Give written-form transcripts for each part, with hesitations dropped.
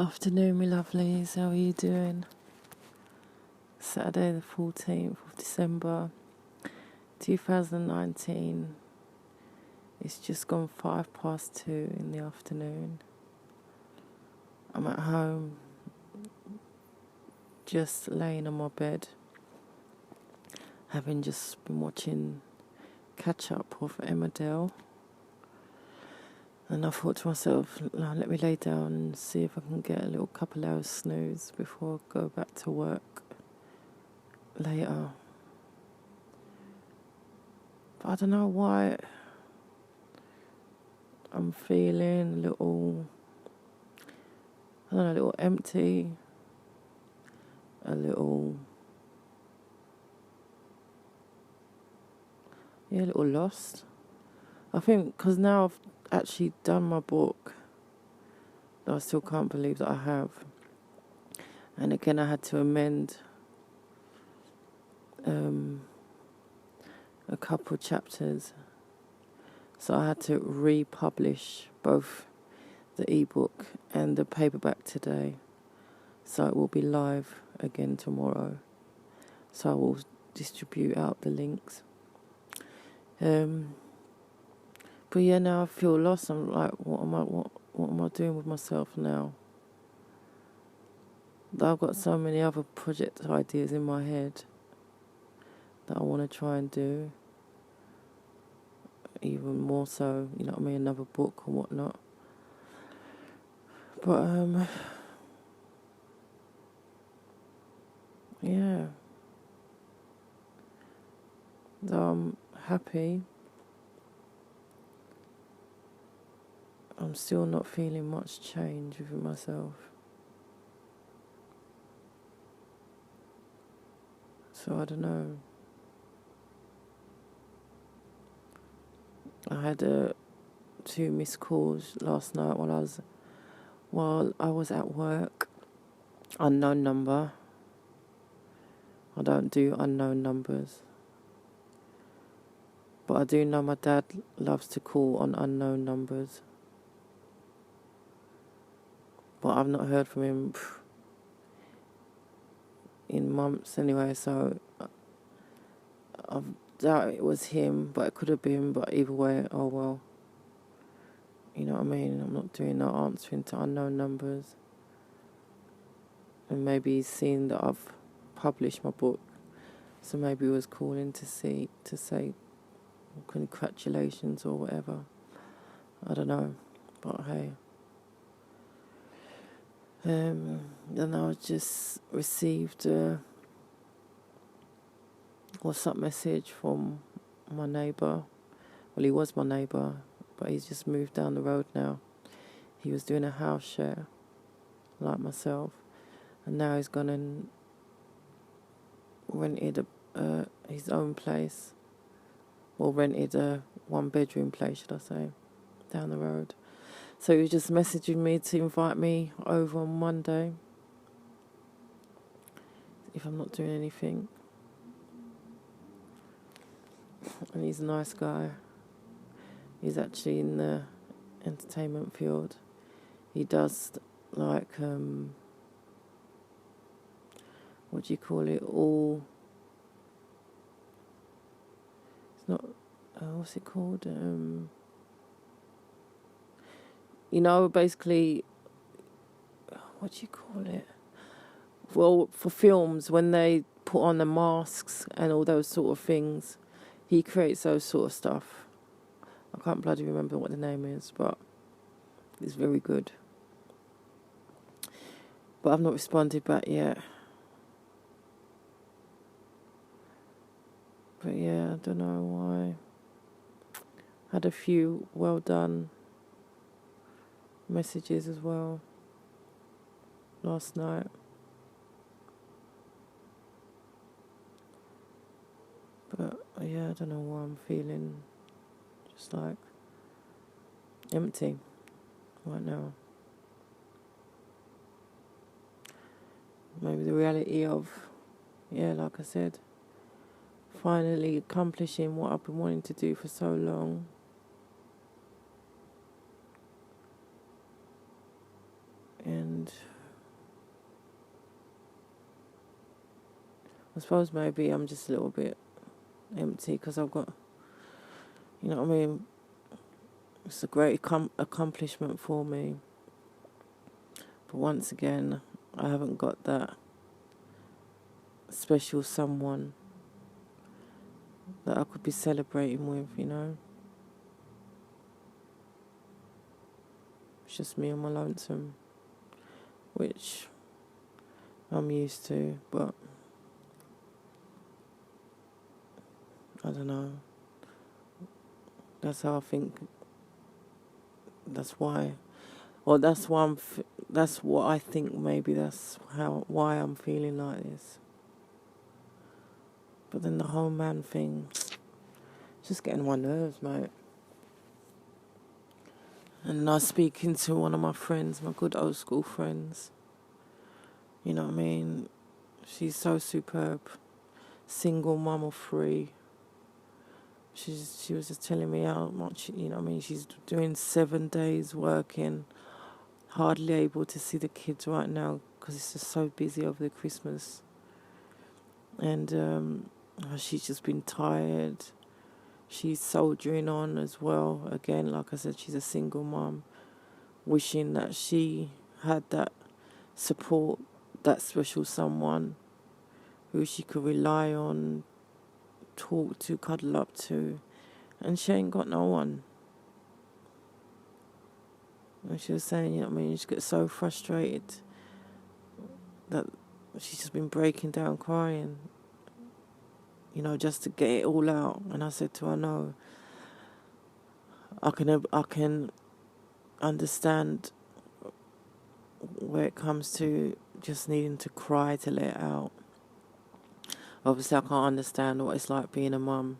Afternoon, my lovelies. How are you doing? Saturday the 14th of December 2019. It's just gone 2:05 in the afternoon. I'm at home, just laying on my bed, having just been watching Catch Up of Emmerdale. And I thought to myself, let me lay down and see if I can get a little couple hours snooze before I go back to work later. But I don't know why I'm feeling a little empty, a little lost. I think because now I've actually done my book, that I still can't believe that I have. And again, I had to amend a couple of chapters, so I had to republish both the ebook and the paperback today, so it will be live again tomorrow. So I will distribute out the links. But yeah, now I feel lost. I'm like, what am I doing with myself now? I've got so many other project ideas in my head that I want to try and do. Even more so, you know what I mean, another book or whatnot. But yeah. So I'm happy. I'm still not feeling much change within myself. So I don't know. I had 2 missed calls last night while I was at work. Unknown number. I don't do unknown numbers. But I do know my dad loves to call on unknown numbers. But I've not heard from him in months anyway, so I doubt it was him, but it could have been. But either way, oh well. You know what I mean? I'm not doing no answering to unknown numbers. And maybe he's seen that I've published my book, so maybe he was calling to say congratulations or whatever. I don't know, but hey. And I just received a WhatsApp message from my neighbour. Well, he was my neighbour, but he's just moved down the road now. He was doing a house share, like myself, and now he's gone and rented his own place, or rented a 1-bedroom place, should I say, down the road. So he was just messaging me to invite me over on Monday, if I'm not doing anything. And he's a nice guy. He's actually in the entertainment field. He does like, what do you call it? It's not, what's it called? You know, basically, what do you call it? Well, for films, when they put on the masks and all those sort of things, he creates those sort of stuff. I can't bloody remember what the name is, but it's very good. But I've not responded back yet. But yeah, I don't know why. Had a few well done messages as well last night. But yeah, I don't know why I'm feeling just like empty right now. Maybe the reality of, like I said, finally accomplishing what I've been wanting to do for so long. And I suppose maybe I'm just a little bit empty because I've got, you know what I mean? It's a great accomplishment for me. But once again, I haven't got that special someone that I could be celebrating with, you know? It's just me on my lonesome, which I'm used to, but I don't know. That's how I think. That's why. Or that's why that's what I think. Maybe that's why I'm feeling like this. But then the whole man thing, it's just getting on my nerves, mate. And I was speaking to one of my friends, my good old school friends. You know what I mean? She's so superb. Single mum of 3. She was just telling me how much, you know what I mean? She's doing 7 days working, hardly able to see the kids right now because it's just so busy over the Christmas. And she's just been tired. She's soldiering on as well. Again, like I said, she's a single mum, wishing that she had that support, that special someone who she could rely on, talk to, cuddle up to, and she ain't got no one. And she was saying, you know what I mean, she gets so frustrated that she's just been breaking down crying, you know, just to get it all out. And I said to her, no, I can understand where it comes to just needing to cry to let it out. Obviously, I can't understand what it's like being a mum,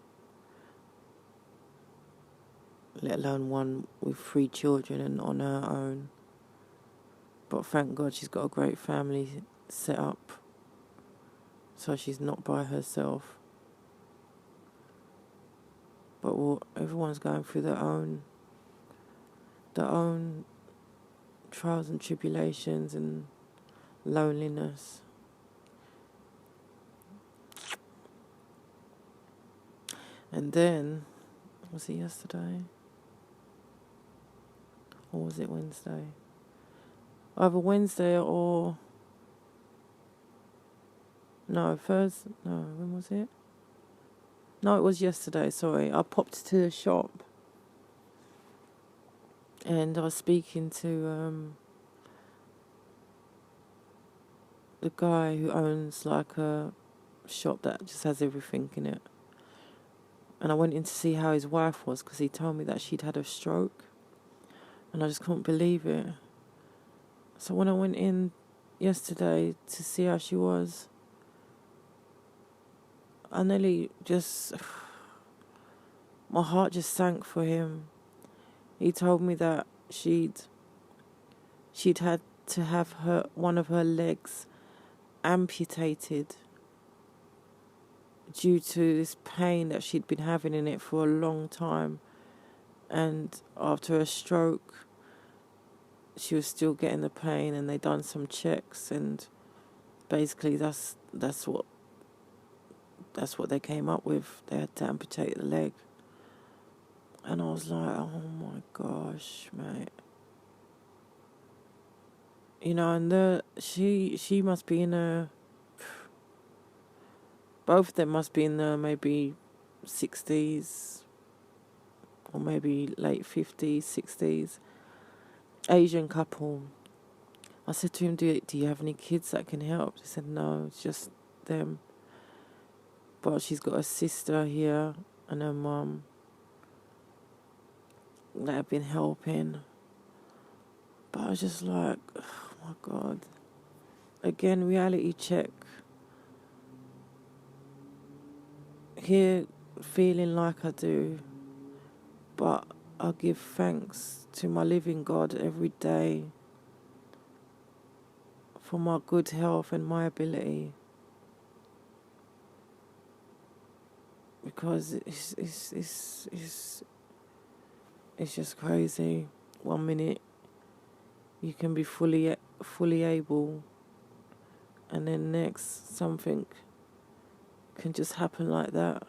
let alone one with 3 children and on her own. But thank God she's got a great family set up, so she's not by herself. But everyone's going through their own trials and tribulations and loneliness. And then, was it yesterday? Or was it Wednesday? Either Wednesday or... No, Thursday. No, when was it? No, it was yesterday, sorry. I popped to the shop. And I was speaking to the guy who owns like a shop that just has everything in it. And I went in to see how his wife was because he told me that she'd had a stroke. And I just couldn't believe it. So when I went in yesterday to see how she was, I nearly just... my heart just sank for him. He told me that she'd had to have one of her legs amputated due to this pain that she'd been having in it for a long time, and after a stroke she was still getting the pain, and they done some checks, and basically that's what they came up with. They had to amputate the leg. And I was like, oh my gosh, mate. You know, and she must be in her... Both of them must be in their maybe 60s or maybe late 50s, 60s. Asian couple. I said to him, do you have any kids that can help? He said, no, it's just them. But she's got a sister here and her mum that have been helping. But I was just like, oh my God. Again, reality check. Here, feeling like I do, but I give thanks to my living God every day for my good health and my ability, because it's just crazy. 1 minute you can be fully able, and then next something can just happen like that.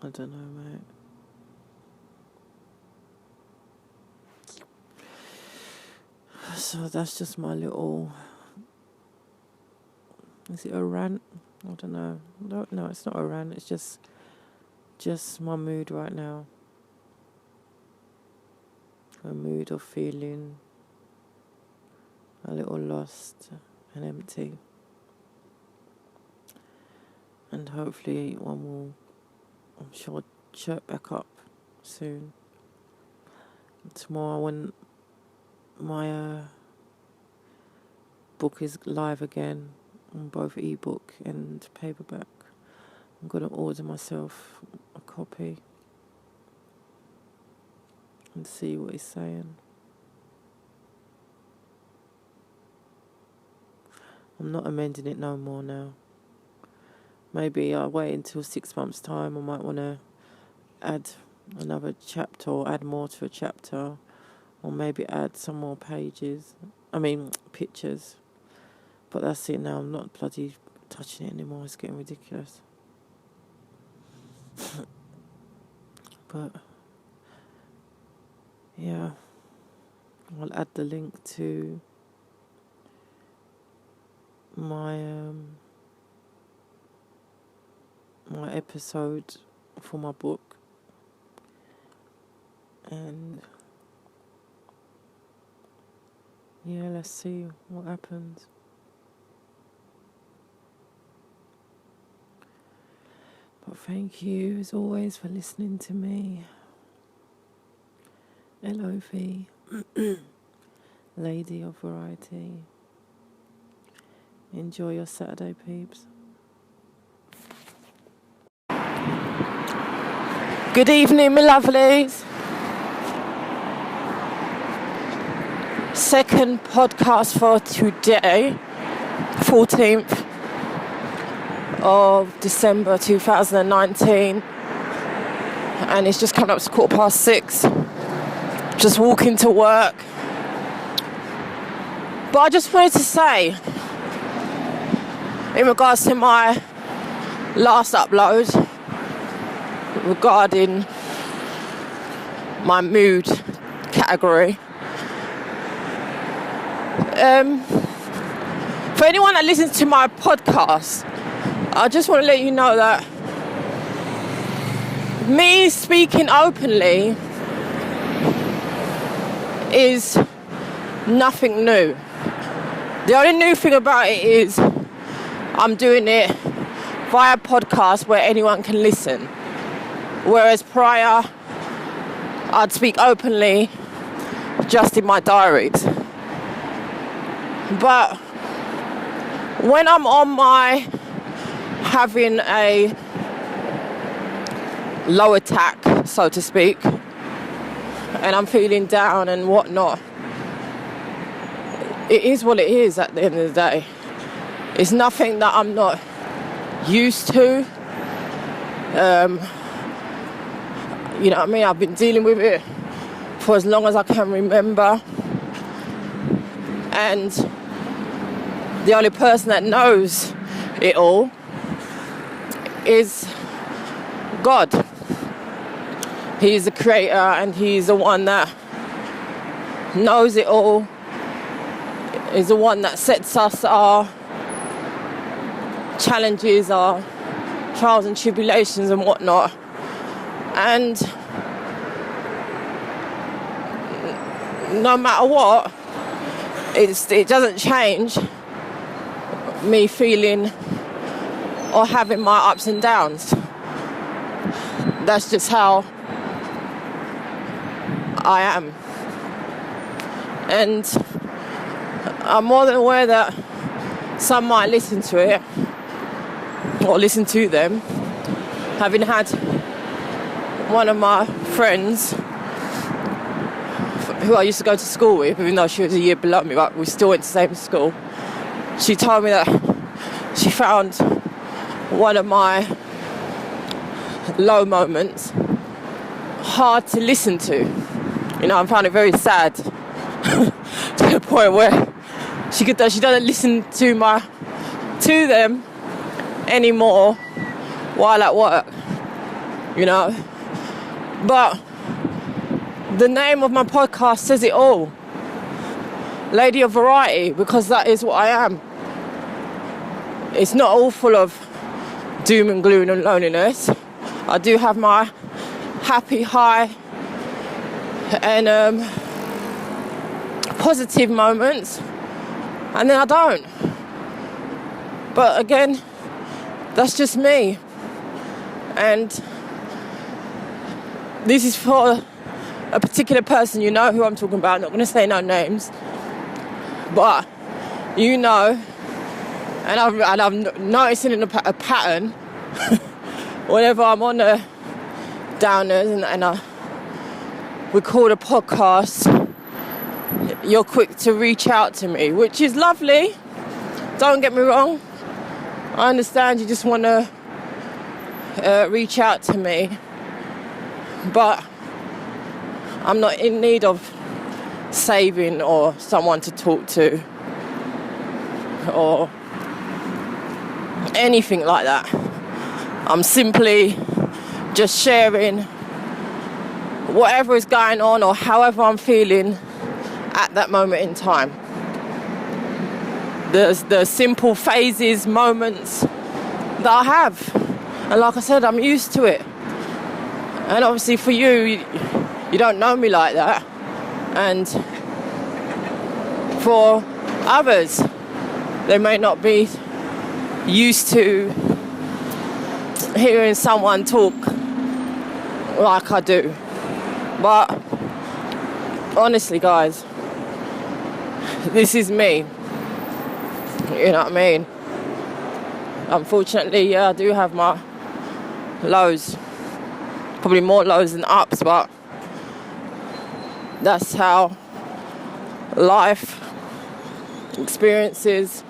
I don't know, mate. So that's just my little... Is it a rant? I don't know. No, it's not a rant. It's just my mood right now. A mood of feeling a little lost and empty. And hopefully one will, I'm sure, chirp back up soon. Tomorrow when my book is live again on both ebook and paperback, I'm going to order myself a copy and see what he's saying. I'm not amending it no more now. Maybe I'll wait until 6 months' time. I might want to add another chapter or add more to a chapter, or maybe add some more pictures. But that's it now. I'm not bloody touching it anymore. It's getting ridiculous. But yeah, I'll add the link to my my episode for my book, and yeah, let's see what happens. But thank you as always for listening to me. LOV, Lady of Variety. Enjoy your Saturday, peeps. Good evening, my lovelies. Second podcast for today, 14th of December 2019. And it's just coming up to 6:15. Just walking to work. But I just wanted to say, in regards to my last upload regarding my mood category, for anyone that listens to my podcast, I just want to let you know that me speaking openly is nothing new. The only new thing about it is I'm doing it via podcast where anyone can listen. Whereas prior, I'd speak openly just in my diaries. But when I'm on my having a low attack, so to speak, and I'm feeling down and whatnot, it is what it is at the end of the day. It's nothing that I'm not used to. You know what I mean? I've been dealing with it for as long as I can remember. And the only person that knows it all is God. He's the creator and he's the one that knows it all. He's the one that sets us our challenges, our trials and tribulations and whatnot. And no matter what, it doesn't change me feeling or having my ups and downs. That's just how I am. And I'm more than aware that some might listen to it or listen to them. Having had one of my friends who I used to go to school with, even though she was a year below me, but we still went to the same school, she told me that she found one of my low moments hard to listen to. You know, I found it very sad to the point where she doesn't listen to them anymore while at work, you know. But the name of my podcast says it all. Lady of Variety, because that is what I am. It's not all full of doom and gloom and loneliness. I do have my happy, high and positive moments, and then I don't. But again, that's just me. And this is for a particular person, you know who I'm talking about. I'm not going to say no names, but you know, and I'm noticing a pattern whenever I'm on the downers and I record a podcast, you're quick to reach out to me, which is lovely. Don't get me wrong. I understand you just want to reach out to me, but I'm not in need of saving or someone to talk to or anything like that. I'm simply just sharing whatever is going on or however I'm feeling at that moment in time. The simple phases, moments that I have. And like I said, I'm used to it. And obviously for you don't know me like that. And for others, they may not be used to hearing someone talk like I do. But honestly, guys, this is me. You know what I mean? Unfortunately, yeah, I do have my lows. Probably more lows than ups, but that's how life experiences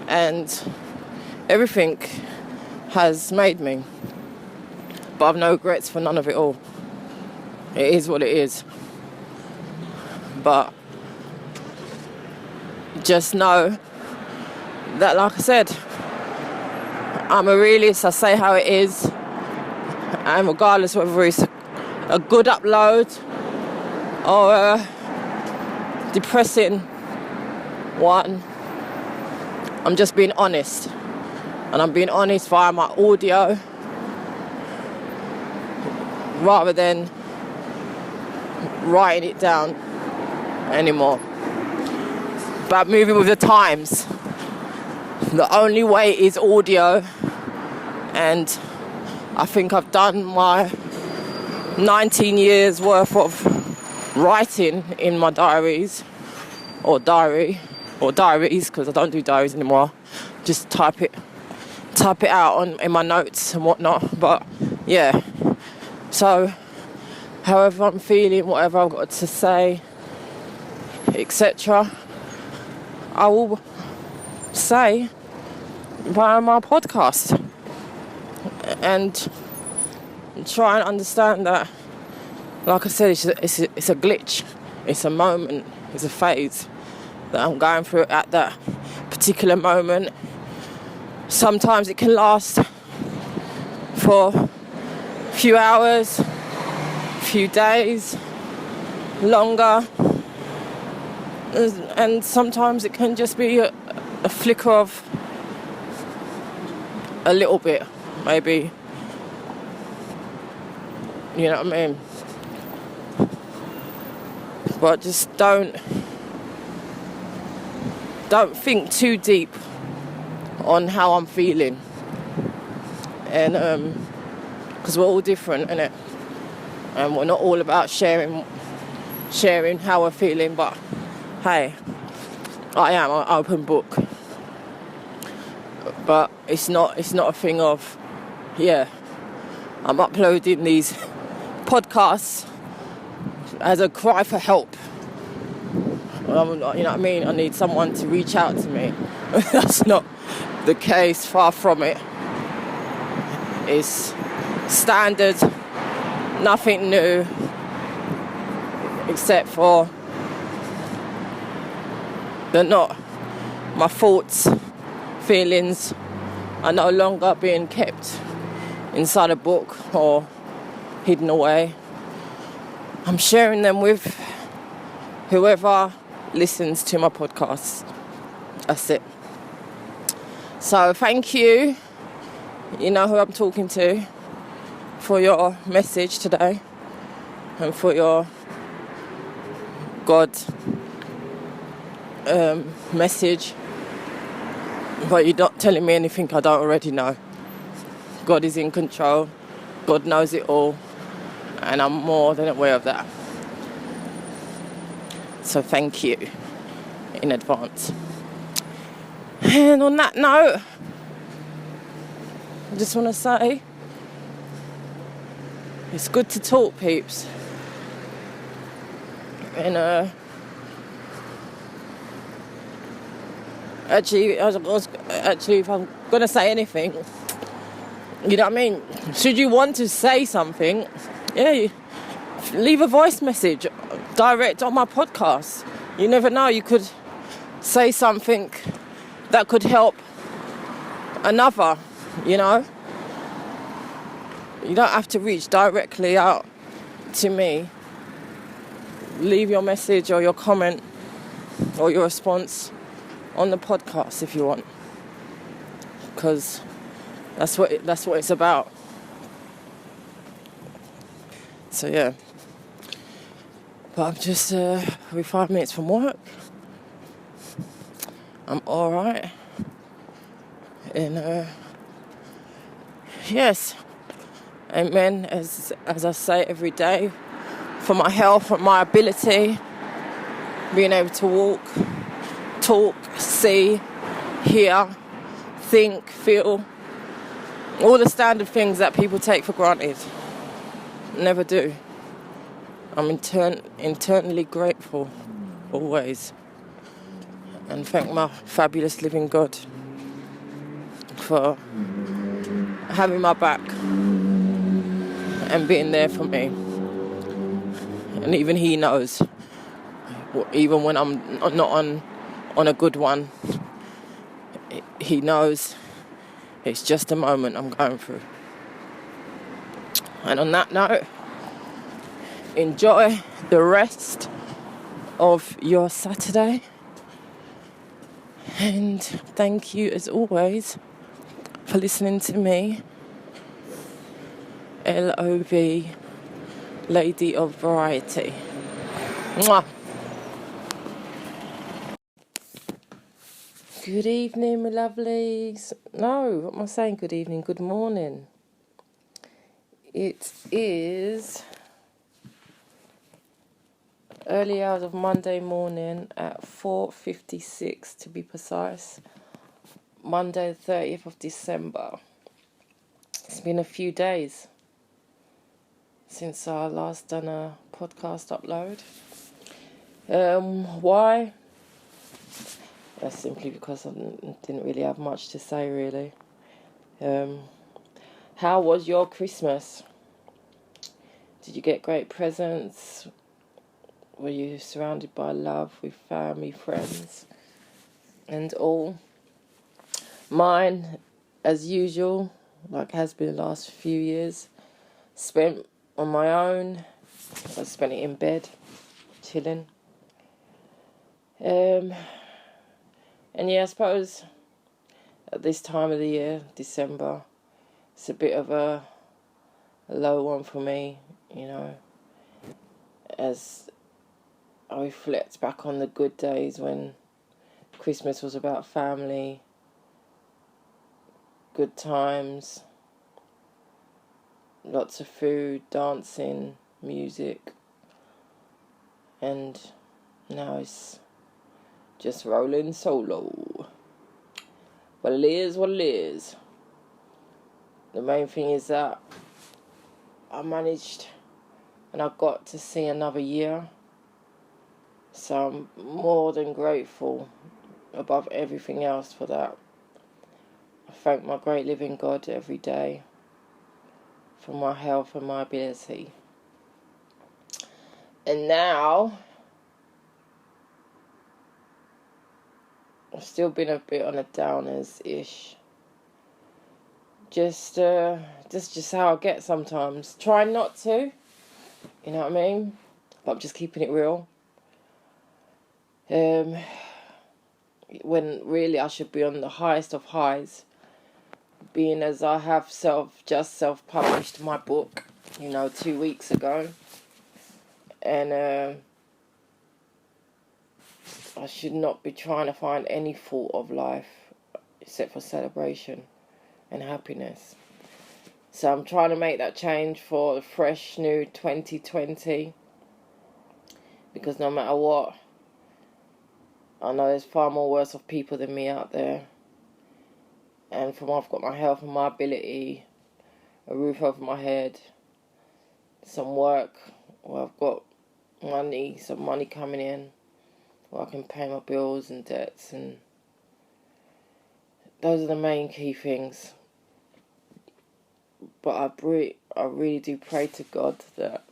and everything has made me. But I've no regrets for none of it all. It is what it is. But just know that, like I said, I'm a realist. I say how it is, and regardless whether it's a good upload or a depressing one, I'm just being honest. And I'm being honest via my audio rather than writing it down anymore. But moving with the times. The only way is audio, and I think I've done my 19 years worth of writing in my diaries, or diaries, because I don't do diaries anymore. Just type it out in my notes and whatnot. But yeah, so however I'm feeling, whatever I've got to say, etc., I will say via my podcast, and try and understand that, like I said, it's a glitch, it's a moment, it's a phase that I'm going through at that particular moment. Sometimes it can last for a few hours, a few days, longer, and sometimes it can just be a flicker of a little bit, maybe, you know what I mean? But just don't think too deep on how I'm feeling, and because we're all different, innit? And we're not all about sharing how we're feeling, but hey, I am an open book. But it's not a thing of, yeah, I'm uploading these podcasts as a cry for help. You know what I mean? I need someone to reach out to me. That's not the case, far from it. It's standard, nothing new, except for They're not, my thoughts, feelings are no longer being kept inside a book or hidden away. I'm sharing them with whoever listens to my podcasts. That's it. So thank you, you know who I'm talking to, for your message today and for your God message. But you're not telling me anything I don't already know. God is in control. God knows it all. And I'm more than aware of that. So thank you in advance. And on that note, I just want to say, it's good to talk, peeps. And actually, if I'm going to say anything, you know what I mean? Should you want to say something, leave a voice message direct on my podcast. You never know, you could say something that could help another, you know? You don't have to reach directly out to me. Leave your message or your comment or your response on the podcast if you want, because that's what it's about. So yeah, but I'm just we're 5 minutes from work. I'm all right, and yes, amen. As I say every day, for my health, for my ability, being able to walk, talk, see, hear, think, feel, all the standard things that people take for granted. Never do. I'm internally grateful, always. And thank my fabulous living God for having my back and being there for me. And even He knows, even when I'm not on a good one, He knows it's just a moment I'm going through. And on that note, enjoy the rest of your Saturday. And thank you, as always, for listening to me, LOV, Lady of Variety. Mwah. Good evening, my lovelies. No, what am I saying? Good evening, good morning. It is early hours of Monday morning at 4:56 to be precise. Monday the 30th of December. It's been a few days since I last done a podcast upload. Why? That's simply because I didn't really have much to say, really. How was your Christmas? Did you get great presents? Were you surrounded by love with family, friends, and all? Mine, as usual, like has been the last few years, spent on my own. I spent it in bed, chilling. And yeah, I suppose at this time of the year, December, it's a bit of a low one for me, you know, as I reflect back on the good days when Christmas was about family, good times, lots of food, dancing, music, and now it's just rolling solo. But it is what it is. The main thing is that I managed and I got to see another year. So I'm more than grateful above everything else for that. I thank my great living God every day for my health and my ability. And now I've still been a bit on a downers-ish. Just how I get sometimes. Try not to, you know what I mean? But I'm just keeping it real. When really I should be on the highest of highs, being as I have self-published my book, 2 weeks ago. And I should not be trying to find any fault of life except for celebration and happiness. So I'm trying to make that change for the fresh new 2020, because no matter what, I know there's far more worse off people than me out there. And from I've got my health and my ability, a roof over my head, some work where I've got some money coming in, where I can pay my bills and debts, and those are the main key things. But I really do pray to God that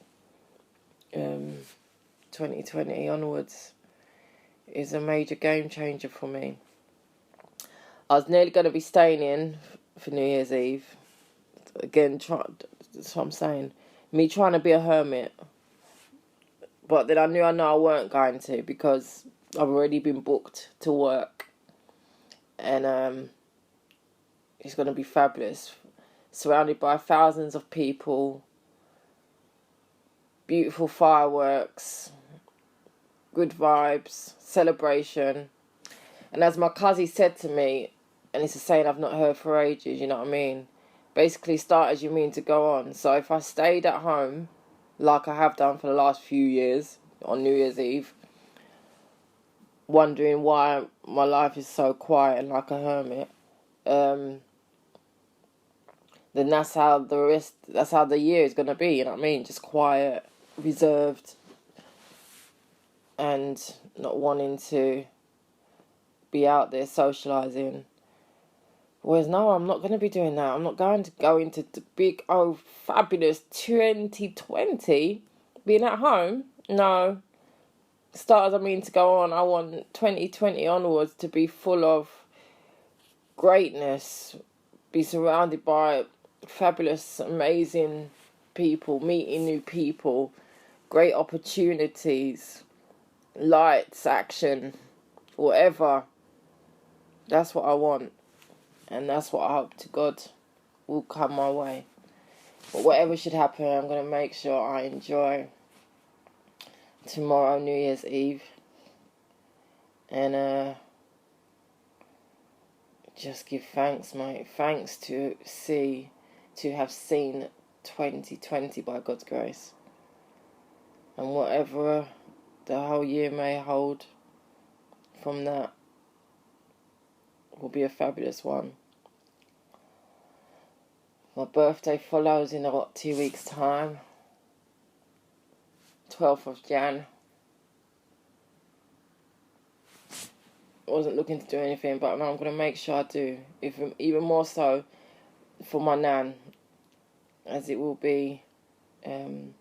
2020 onwards is a major game changer for me. I was nearly going to be staying in for New Year's Eve. Again, that's what I'm saying. Me trying to be a hermit. But then I know I weren't going to, because I've already been booked to work. And it's going to be fabulous. Surrounded by thousands of people. Beautiful fireworks. Good vibes. Celebration. And as my cousin said to me, and it's a saying I've not heard for ages, you know what I mean? Basically, start as you mean to go on. So if I stayed at home, like I have done for the last few years, on New Year's Eve, wondering why my life is so quiet and like a hermit, then that's how the year is going to be, you know what I mean? Just quiet, reserved, and not wanting to be out there socialising. Whereas no, I'm not going to be doing that. I'm not going to go into the big, fabulous 2020 being at home. No. Start as I mean to go on. I want 2020 onwards to be full of greatness. Be surrounded by fabulous, amazing people. Meeting new people. Great opportunities. Lights, action. Whatever. That's what I want. And that's what I hope to God will come my way. But whatever should happen, I'm going to make sure I enjoy tomorrow, New Year's Eve. And just give thanks, mate. Thanks to have seen 2020 by God's grace. And whatever the whole year may hold from that will be a fabulous one. My birthday follows in about 2 weeks' time. 12th of Jan. I wasn't looking to do anything, but now I'm going to make sure I do. Even more so for my nan, as it will be it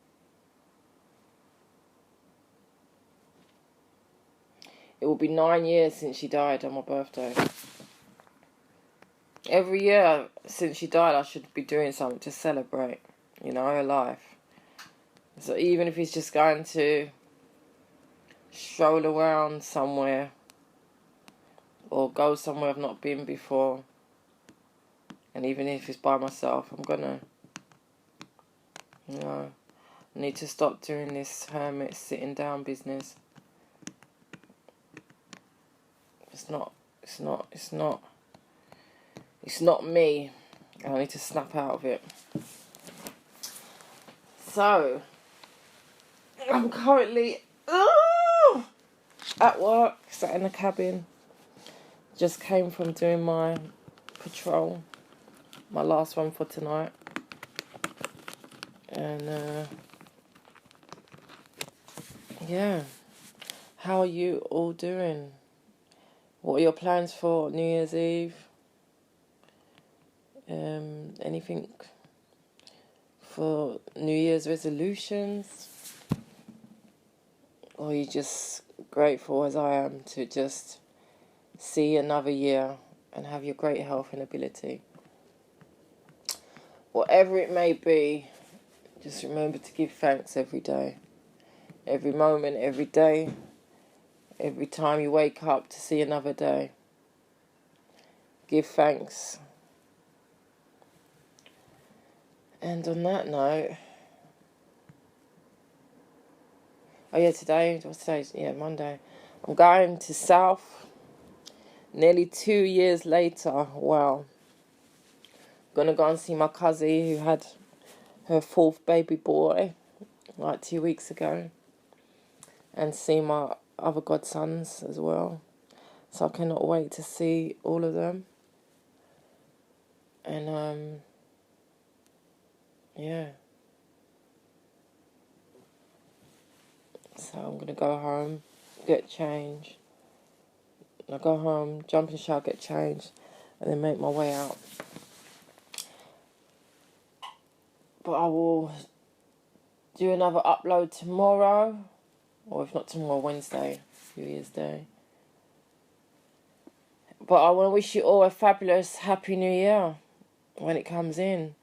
will be 9 years since she died on my birthday. Every year since she died, I should be doing something to celebrate, her life. So even if it's just going to stroll around somewhere or go somewhere I've not been before, and even if it's by myself, I'm gonna, I need to stop doing this hermit sitting down business. It's not me. I need to snap out of it. So, I'm currently at work, sat in the cabin. Just came from doing my patrol, my last one for tonight. And, yeah. How are you all doing? What are your plans for New Year's Eve? Anything for New Year's resolutions? Or are you just grateful, as I am, to just see another year and have your great health and ability. Whatever it may be, just remember to give thanks every day. Every moment, every day. Every time you wake up to see another day. Give thanks. And on that note, what's today? Yeah, Monday. I'm going to South. Nearly 2 years later. Wow. Gonna go and see my cousin who had her 4th baby boy like 2 weeks ago. And see my other godsons as well. So I cannot wait to see all of them. And yeah. So I'm gonna go home, get changed. I'll go home, jump in the shower, get changed, and then make my way out. But I will do another upload tomorrow, or if not tomorrow, Wednesday, New Year's Day. But I want to wish you all a fabulous Happy New Year when it comes in.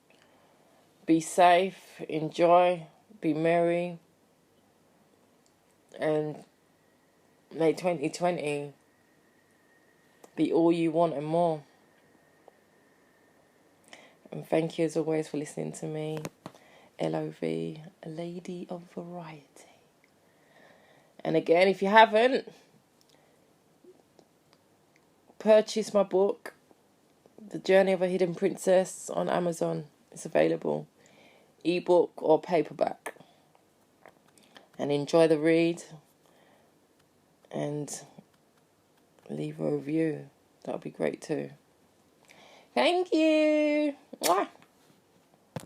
Be safe, enjoy, be merry, and may 2020 be all you want and more. And thank you as always for listening to me. LOV, a Lady of Variety. And again, if you haven't, purchase my book, The Journey of a Hidden Princess, on Amazon. It's available, ebook or paperback. And enjoy the read. And leave a review. That would be great too. Thank you. Mwah.